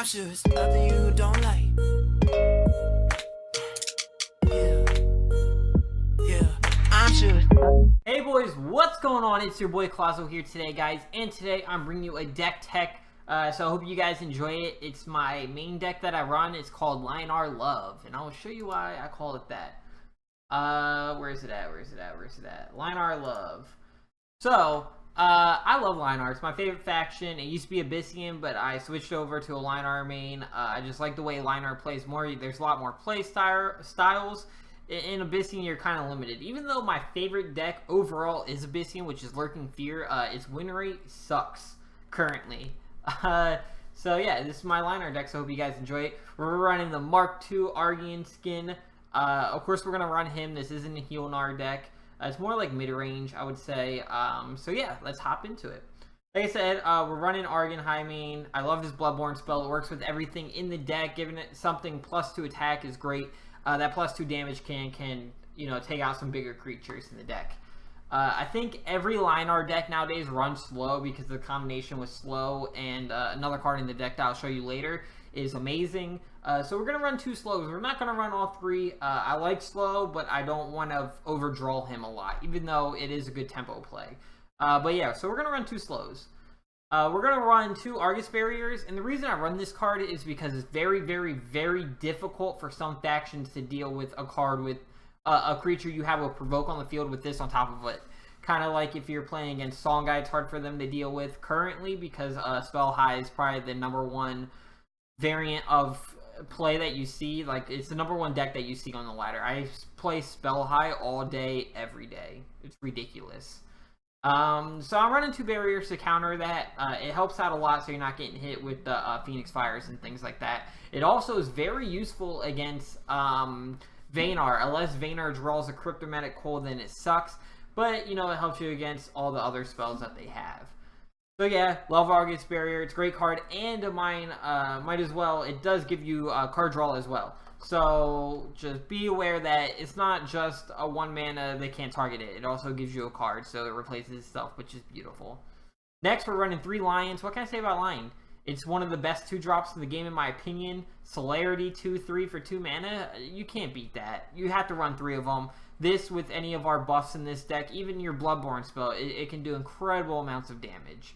I'm sure it's nothing you don't like. Yeah, yeah, I'm sure. Hey boys, what's going on? It's your boy Clozo here today, guys, and today I'm bringing you a deck tech. So I hope you guys enjoy it. It's my main deck that I run. It's called Lyonar Love, and I'll show you why I call it that. Where is it at? Lyonar Love. So, I love Lyonar. It's my favorite faction. It used to be Abyssian, but I switched over to a Lyonar main. I just like the way Lyonar plays more. There's a lot more play styles. In Abyssian, you're kind of limited. Even though my favorite deck overall is Abyssian, which is Lurking Fear, its win rate sucks currently. So yeah, this is my Lyonar deck, so I hope you guys enjoy it. We're running the Mark II Argian skin. Of course, we're going to run him. This isn't a Lyonar deck. It's more like mid-range, I would say. So yeah, let's hop into it. Like I said, we're running Argian high main. I love this Bloodborne spell. It works with everything in the deck. Giving it something +2 attack is great. That +2 damage can take out some bigger creatures in the deck. I think every Lyonar deck nowadays runs slow because the combination with slow and another card in the deck that I'll show you later is amazing. So we're going to run 2 slows. We're not going to run all 3. I like slow, but I don't want to overdraw him a lot, even though it is a good tempo play. But yeah, so we're going to run 2 slows. We're going to run 2 Argus Barriers, and the reason I run this card is because it's very, very, very difficult for some factions to deal with a card with a creature you have a Provoke on the field with this on top of it. Kind of like if you're playing against Songhai, it's hard for them to deal with currently because Spell High is probably the #1 variant of play that you see. Like, it's the #1 deck that you see on the ladder. I play Spell High all day, every day. It's ridiculous. So I'm running 2 barriers to counter that. It helps out a lot so you're not getting hit with the Phoenix Fires and things like that. It also is very useful against Lyonar. Unless Lyonar draws a Cryptomatic Cold, then it sucks. But, it helps you against all the other spells that they have. So yeah, love Argus Barrier. It's a great card. And mine, might as well, it does give you card draw as well. So just be aware that it's not just a 1 mana, they can't target it. It also gives you a card, so it replaces itself, which is beautiful. Next, we're running 3 Lions. What can I say about Lion? It's one of the best 2-drops in the game, in my opinion. Celerity 2/3 for 2 mana. You can't beat that. You have to run 3 of them. This, with any of our buffs in this deck, even your Bloodborne spell, it can do incredible amounts of damage.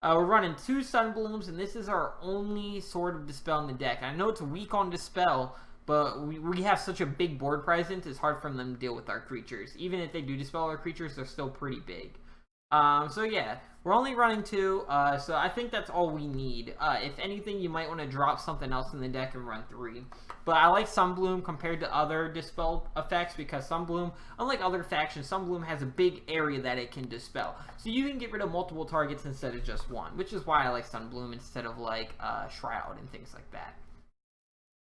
We're running 2 Sunblooms, and this is our only Sword of Dispel in the deck. I know it's weak on Dispel, but we have such a big board presence, it's hard for them to deal with our creatures. Even if they do dispel our creatures, they're still pretty big. So yeah, we're only running 2, so I think that's all we need. If anything, you might want to drop something else in the deck and run 3. But I like Sunbloom compared to other dispel effects because Sunbloom, unlike other factions, Sunbloom has a big area that it can dispel. So you can get rid of multiple targets instead of just 1, which is why I like Sunbloom instead of like Shroud and things like that.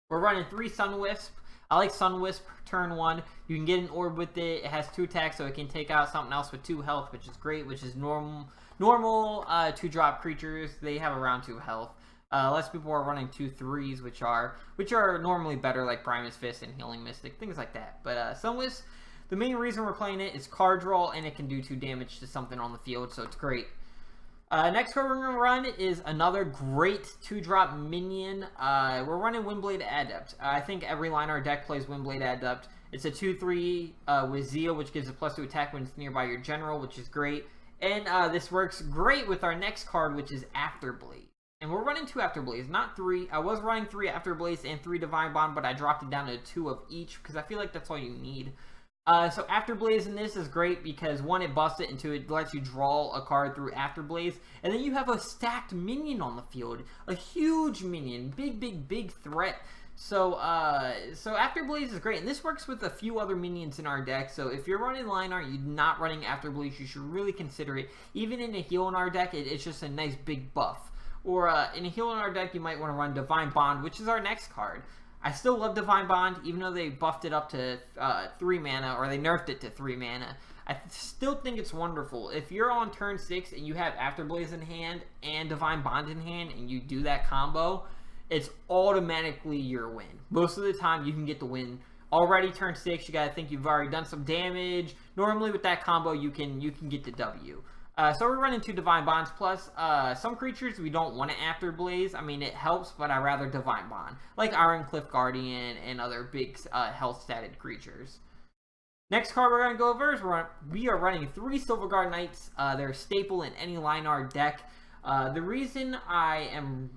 We're running 3 Sunwisp. I like Sunwisp turn 1. You can get an orb with it. It has 2 attacks, so it can take out something else with 2 health, which is great, which is normal 2-drop creatures. They have around 2 health. Less people are running 2 3s, which are normally better, like Primus Fist and Healing Mystic, things like that. But Sunwisp, the main reason we're playing it is card draw, and it can do 2 damage to something on the field, so it's great. Next card we're going to run is another great 2-drop minion. We're running Windblade Adept. I think every Lyonar deck plays Windblade Adept. It's a 2/3 with Zeal, which gives a +2 attack when it's nearby your general, which is great. And this works great with our next card, which is Afterblaze. And we're running 2 Afterblaze, not 3. I was running 3 Afterblaze and 3 Divine Bond, but I dropped it down to 2 of each because I feel like that's all you need. So Afterblaze in this is great because 1, it busts it, and 2, it lets you draw a card through Afterblaze, and then you have a stacked minion on the field, a huge minion, big threat. So Afterblaze is great, and this works with a few other minions in our deck. So if you're running Lyonar, you're not running Afterblaze, you should really consider it. Even in a Lyonar deck, it's just a nice big buff. Or in a Lyonar deck, you might want to run Divine Bond, which is our next card. I still love Divine Bond, even though they buffed it up to 3 mana, or they nerfed it to 3 mana. I still think it's wonderful. If you're on turn 6 and you have Afterblaze in hand and Divine Bond in hand, and you do that combo, it's automatically your win. Most of the time, you can get the win. Already turn 6, you gotta think you've already done some damage. Normally with that combo, you can get the W. So we're running 2 Divine Bonds plus some creatures we don't want to Afterblaze. I mean, it helps, but I rather Divine Bond, like Ironcliff Guardian and other big health statted creatures. Next card we're going to go over is we are running 3 Silverguard Knights. They're a staple in any Lyonar deck. The reason I am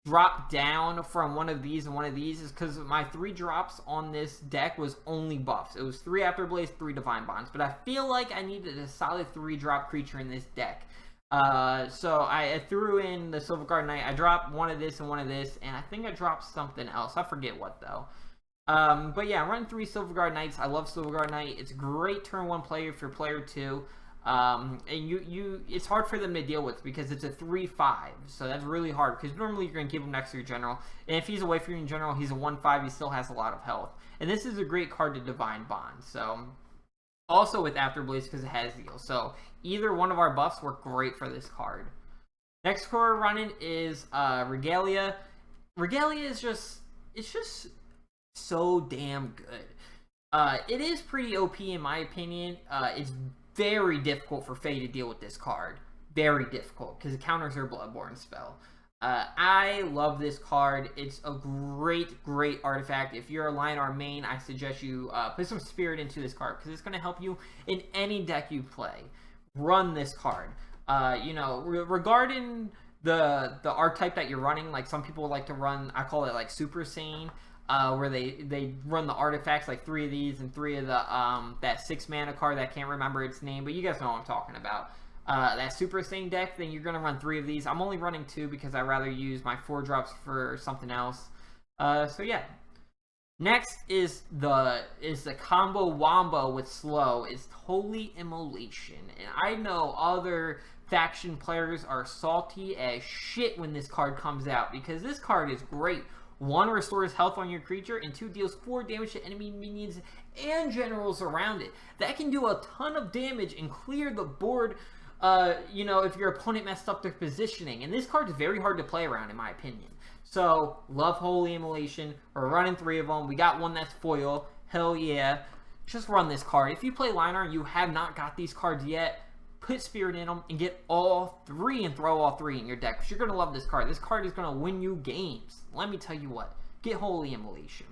dropped down from one of these and one of these is because my 3 drops on this deck was only buffs. It was 3 Afterblaze, 3 Divine Bonds, but I feel like I needed a solid 3-drop creature in this deck. So I threw in the Silverguard Knight. I dropped one of this and one of this, and I think I dropped something else. I forget what though. But yeah, I'm running 3 Silverguard Knights. I love Silverguard Knight. It's a great turn 1 player if you're player 2. And it's hard for them to deal with because it's a 3/5, so that's really hard because normally you're going to keep him next to your general, and if he's away from your general, he's a 1/5, he still has a lot of health, and this is a great card to Divine Bond. So also with Afterblaze because it has heal, so either one of our buffs work great for this card. Next card we're running is Regalia. Regalia is just so damn good. It is pretty OP in my opinion. It's very difficult for Faye to deal with this card. Very difficult, because it counters her Bloodborne spell. I love this card. It's a great artifact. If you're a Lyonar main, I suggest you put some Spirit into this card, because it's going to help you in any deck you play. Run this card. You know, regarding the archetype that you're running, like some people like to run, I call it like Super Saiyan, where they run the artifacts, like 3 of these and 3 of the that 6 mana card that I can't remember its name, but you guys know what I'm talking about. That Super Saiyan deck, then you're gonna run 3 of these. I'm only running 2 because I rather use my 4 drops for something else. So yeah. Next is the combo wombo with slow. It's Holy Immolation, and I know other faction players are salty as shit when this card comes out because this card is great. 1 restores health on your creature, and 2 deals 4 damage to enemy minions and generals around it. That can do a ton of damage and clear the board, you know, if your opponent messed up their positioning. And this card is very hard to play around, in my opinion. So, love Holy Immolation. We're running 3 of them. We got one that's foil. Hell yeah. Just run this card. If you play Lyonar and you have not got these cards yet, put Spirit in them and get all 3 and throw all 3 in your deck, because you're going to love this card. This card is going to win you games. Let me tell you what. Get Holy Immolation.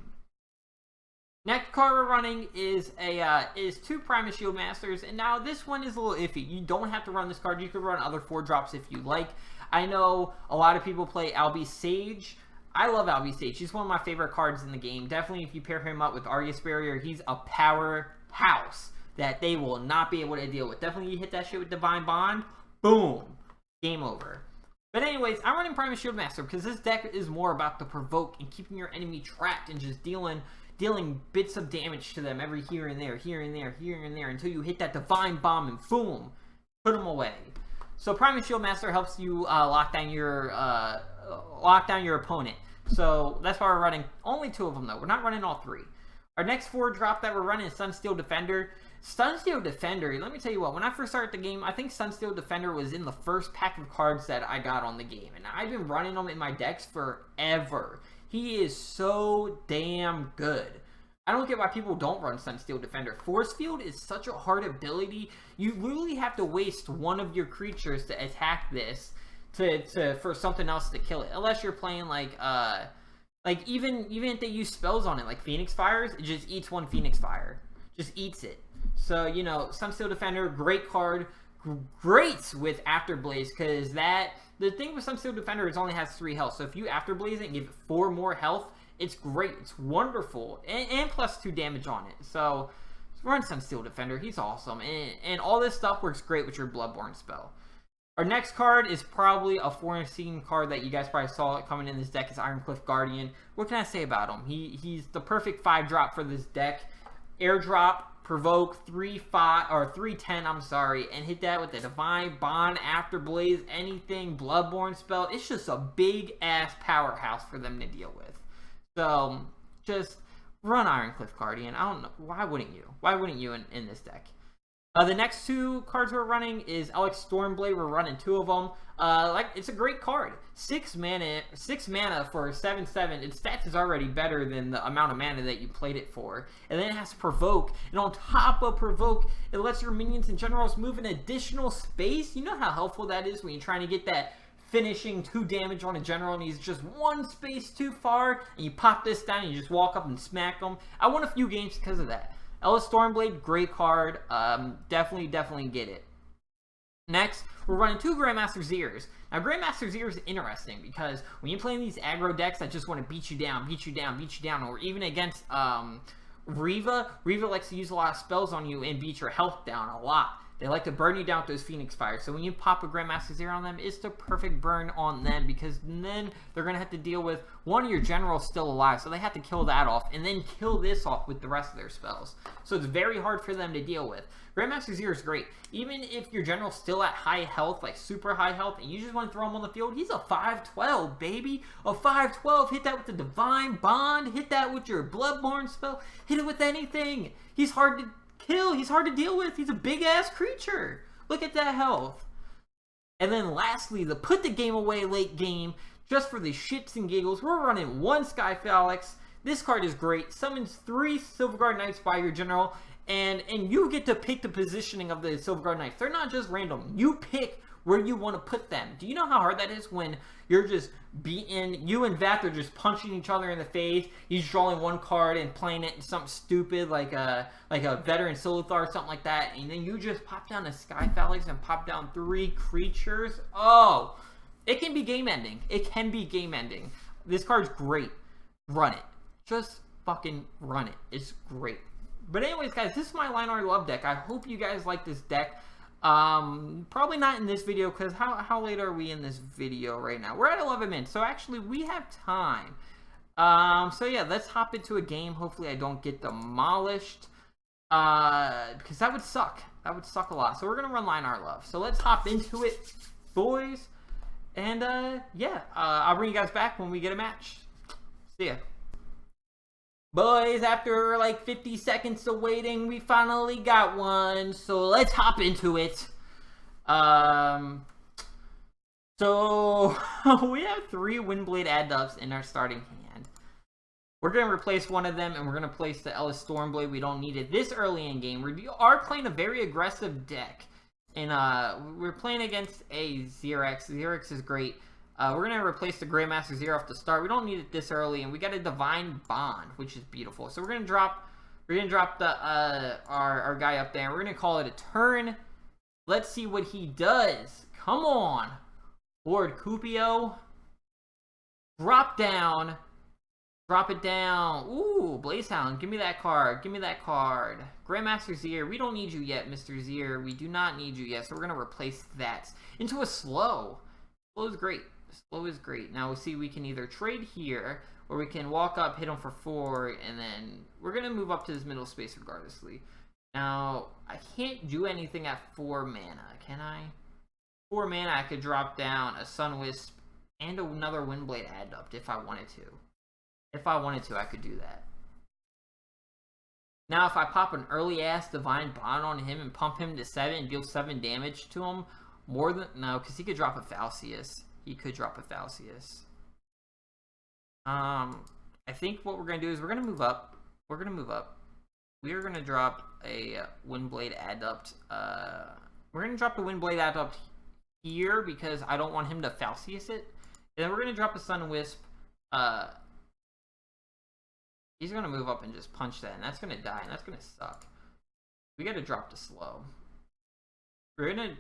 Next card we're running is 2 Primus Shield Masters, and now this one is a little iffy. You don't have to run this card. You could run other 4 drops if you like. I know a lot of people play Albi Sage. I love Albi Sage. He's one of my favorite cards in the game. Definitely if you pair him up with Argus Barrier, he's a powerhouse that they will not be able to deal with. Definitely you hit that shit with Divine Bond, boom, game over. But anyways, I'm running Primus Shield Master because this deck is more about the provoke and keeping your enemy trapped and just dealing bits of damage to them every here and there until you hit that Divine Bomb and boom, put them away. So Primus Shield Master helps you lock down your opponent. So that's why we're running only 2 of them though. We're not running all 3. Our next 4 drop that we're running is Sunsteel Defender. Sunsteel Defender, let me tell you what, when I first started the game, I think Sunsteel Defender was in the first pack of cards that I got on the game. And I've been running them in my decks forever. He is so damn good. I don't get why people don't run Sunsteel Defender. Force Field is such a hard ability. You literally have to waste one of your creatures to attack this for something else to kill it. Unless you're playing like even if they use spells on it, like Phoenix Fires, it just eats 1 Phoenix Fire. Just eats it. So, you know, Sunsteel Defender, great card. Great with Afterblaze, because the thing with Sunsteel Defender is it only has 3 health. So if you Afterblaze it and give it 4 more health, it's great. It's wonderful. And plus 2 damage on it. So run Sunsteel Defender. He's awesome. And all this stuff works great with your Bloodborne spell. Our next card is probably a foreign scene card that you guys probably saw it coming in this deck. Is Ironcliff Guardian. What can I say about him? He's the perfect 5-drop for this deck. Airdrop, provoke, 3/5 or 3/10, I'm sorry, and hit that with the Divine Bond, Afterblaze, anything, Bloodborne spell. It's just a big ass powerhouse for them to deal with. So just run Ironcliff Guardian. I don't know, why wouldn't you? Why wouldn't you in this deck? The next two cards we're running is Alex Stormblade. We're running 2 of them. It's a great card. 6 mana for 7/7. Its stats is already better than the amount of mana that you played it for. And then it has Provoke. And on top of Provoke, it lets your minions and generals move an additional space. You know how helpful that is when you're trying to get that finishing 2 damage on a general and he's just 1 space too far, and you pop this down and you just walk up and smack them. I won a few games because of that. Ella Stormblade, great card. Definitely get it. Next, we're running 2 Grandmaster Zeers. Now, Grandmaster Zeer is interesting because when you're playing these aggro decks that just want to beat you down, or even against Riva likes to use a lot of spells on you and beat your health down a lot. They like to burn you down with those Phoenix Fires. So when you pop a Grandmaster Zeer on them, it's the perfect burn on them, because then they're going to have to deal with one of your generals still alive. So they have to kill that off and then kill this off with the rest of their spells. So it's very hard for them to deal with. Grandmaster Zeer is great. Even if your general's still at high health, like super high health, and you just want to throw him on the field, he's a 5/12, baby. A 5/12. Hit that with the Divine Bond. Hit that with your Bloodborne spell. Hit it with anything. He's hard to kill. He's hard to deal with. He's a big-ass creature. Look at that health. And then lastly, the put the game away late game, just for the shits and giggles, we're running 1 Sky Phalanx. This card is great. Summons 3 Silverguard Knights by your general, and you get to pick the positioning of the Silverguard Knights. They're not just random. You pick where you want to put them. Do you know how hard that is when you're just beating, you and Vath are just punching each other in the face, he's drawing 1 card and playing it in something stupid like a Veteran Silithar or something like that, and then you just pop down a Sky Phalanx and pop down 3 creatures? Oh, it can be game ending. It can be game ending. This card's great. Run it. Just fucking run it. It's great. But anyways, guys, this is my Lyonar Love deck. I hope you guys like this deck. Probably not in this video, because how late are we in this video right now? We're at 11 minutes, so actually we have time. So yeah, let's hop into a game. Hopefully I don't get demolished, because that would suck. That would suck a lot. So we're gonna run Lyonar Love. So let's hop into it, boys. And yeah, I'll bring you guys back when we get a match. See ya. Boys, after like 50 seconds of waiting, we finally got one. So let's hop into it. So we have 3 Windblade Adepts in our starting hand. We're going to replace one of them, and we're going to place the Ellis Stormblade. We don't need it this early in game. We are playing a very aggressive deck. And we're playing against a Xerax. Xerax is great. We're going to replace the Grandmaster Zeer off the start. We don't need it this early, and we got a Divine Bond, which is beautiful. So we're going to drop the our guy up there. We're going to call it a turn. Let's see what he does. Come on, Lord Cupio. Drop down. Drop it down. Ooh, Blazehound. Give me that card. Give me that card. Grandmaster Zeer. We don't need you yet, Mr. Zeer. We do not need you yet. So we're going to replace that into a slow. Slow is great. Slow is great. Now we see we can either trade here, or we can walk up, hit him for 4, and then we're going to move up to this middle space regardlessly. Now, I can't do anything at 4 mana, can I? 4 mana, I could drop down a Sunwisp and another Windblade Adept if I wanted to. If I wanted to, I could do that. Now, if I pop an early-ass Divine Bond on him and pump him to 7 and deal 7 damage to him, more than... No, because he could drop a Falcius. He could drop a Falcius. I think what we're going to do is we're going to move up. We're going to move up. We are going to drop a Windblade Adept. We're going to drop the Windblade Adept here because I don't want him to Falcius it. And then we're going to drop a Sunwisp. He's going to move up and just punch that, and that's going to die, and that's going to suck. We got to drop the slow. We're going to...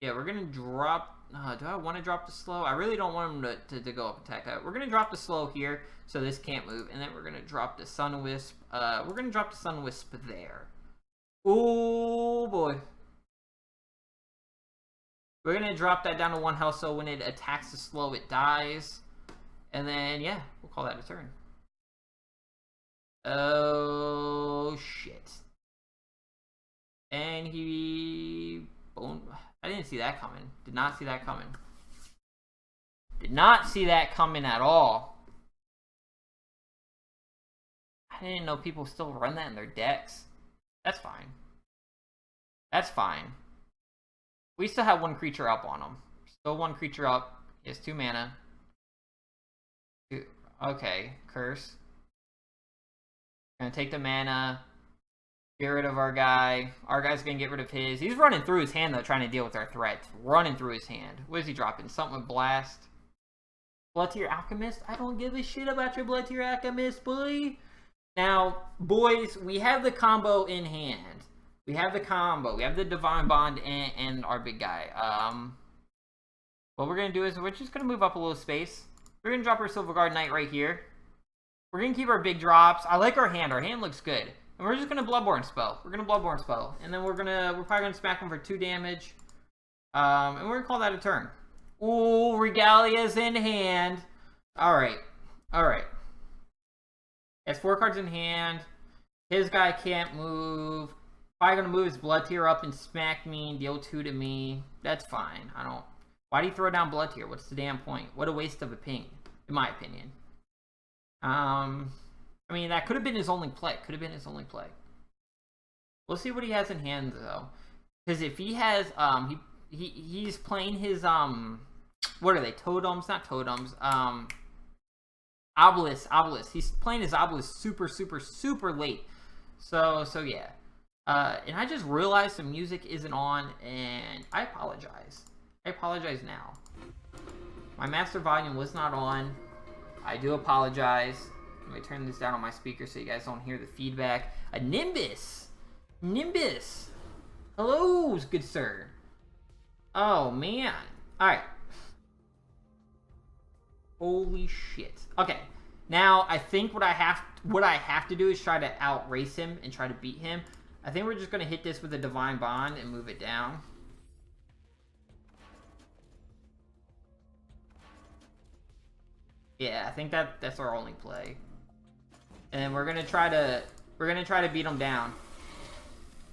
Yeah, we're going to drop... do I want to drop the slow? I really don't want him to go up attack that. We're going to drop the slow here, so this can't move. And then we're going to drop the Sunwisp. We're going to drop the Sunwisp there. Oh, boy. We're going to drop that down to 1 health, so when it attacks the slow, it dies. And then, yeah, we'll call that a turn. Oh, shit. And he... Boom. I didn't see that coming. Did not see that coming. Did not see that coming at all. I didn't know people still run that in their decks. That's fine. That's fine. We still have one creature up on him. Still one creature up. He has 2 mana. Okay, curse. Gonna take the mana. Get rid of our guy. Our guy's gonna get rid of his. He's running through his hand, though, trying to deal with our threats. Running through his hand. What is he dropping? Something with Blast. Blood Tier Alchemist? I don't give a shit about your Blood Tier Alchemist, boy. Now, boys, we have the combo in hand. We have the combo. We have the Divine Bond and our big guy. What we're going to do is we're just going to move up a little space. We're going to drop our Silverguard Knight right here. We're going to keep our big drops. I like our hand. Our hand looks good. And we're just going to Bloodborne Spell. We're going to Bloodborne Spell. And then we're probably going to smack him for 2 damage. And we're going to call that a turn. Ooh, Regalia's in hand. Alright. Alright. Has 4 cards in hand. His guy can't move. Probably gonna move his Blood Tier up and smack me and deal 2 to me. That's fine. I don't... Why do you throw down Blood Tier? What's the damn point? What a waste of a ping, in my opinion. I mean, that could have been his only play. Could have been his only play. We'll see what he has in hand, though. Because if he has... He's playing his... What are they? Totems? Not totems. Obelisk. He's playing his Obelisk super late. So yeah. And I just realized the music isn't on, and I apologize. I apologize now. My master volume was not on. I do apologize. Let me turn this down on my speaker so you guys don't hear the feedback. A Nimbus! Nimbus! Hello, good sir. Oh, man. Alright. Holy shit. Okay. Now, I think what I have to do is try to outrace him and try to beat him. I think we're just going to hit this with a Divine Bond and move it down. Yeah, I think that's our only play. And then we're going to try to beat him down.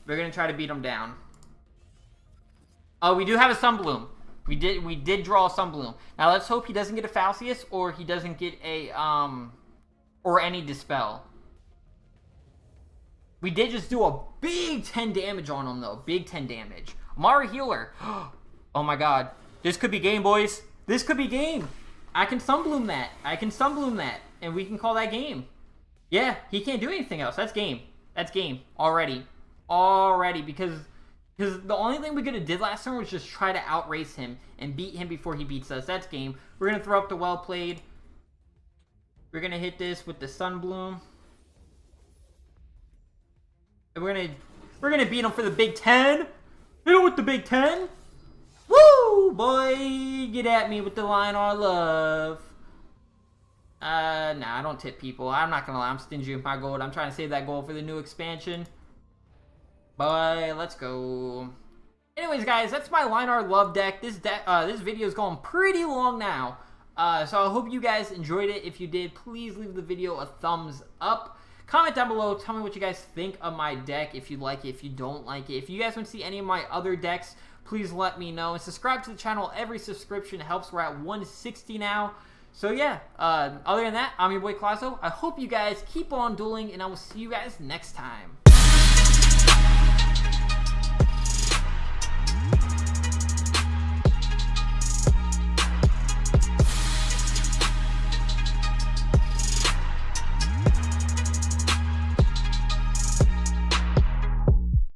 We're going to try to beat him down. Oh, we do have a Sunbloom. We did draw a Sunbloom. Now let's hope he doesn't get a Falcius or he doesn't get a or any Dispel. We did just do a big 10 damage on him though. Big 10 damage. Mara Healer. Oh my god. This could be game, boys. This could be game. I can Sunbloom that. I can Sunbloom that. And we can call that game. Yeah, he can't do anything else. That's game. That's game. Already. Because the only thing we could have did last turn was just try to outrace him and beat him before he beats us. That's game. We're going to throw up the Well Played. We're going to hit this with the Sunbloom. And we're gonna beat him for the Big 10. Hit him with the Big 10. Woo, boy. Get at me with the Lyonar love. Nah, I don't tip people. I'm not gonna lie. I'm stingy with my gold. I'm trying to save that gold for the new expansion. Boy, let's go. Anyways, guys, that's my Lyonar love deck. This video is going pretty long now. So I hope you guys enjoyed it. If you did, please leave the video a thumbs up. Comment down below. Tell me what you guys think of my deck. If you like it, if you don't like it. If you guys want to see any of my other decks, please let me know. And subscribe to the channel. Every subscription helps. We're at 160 now. So yeah, other than that, I'm your boy Clazo. I hope you guys keep on dueling, and I will see you guys next time.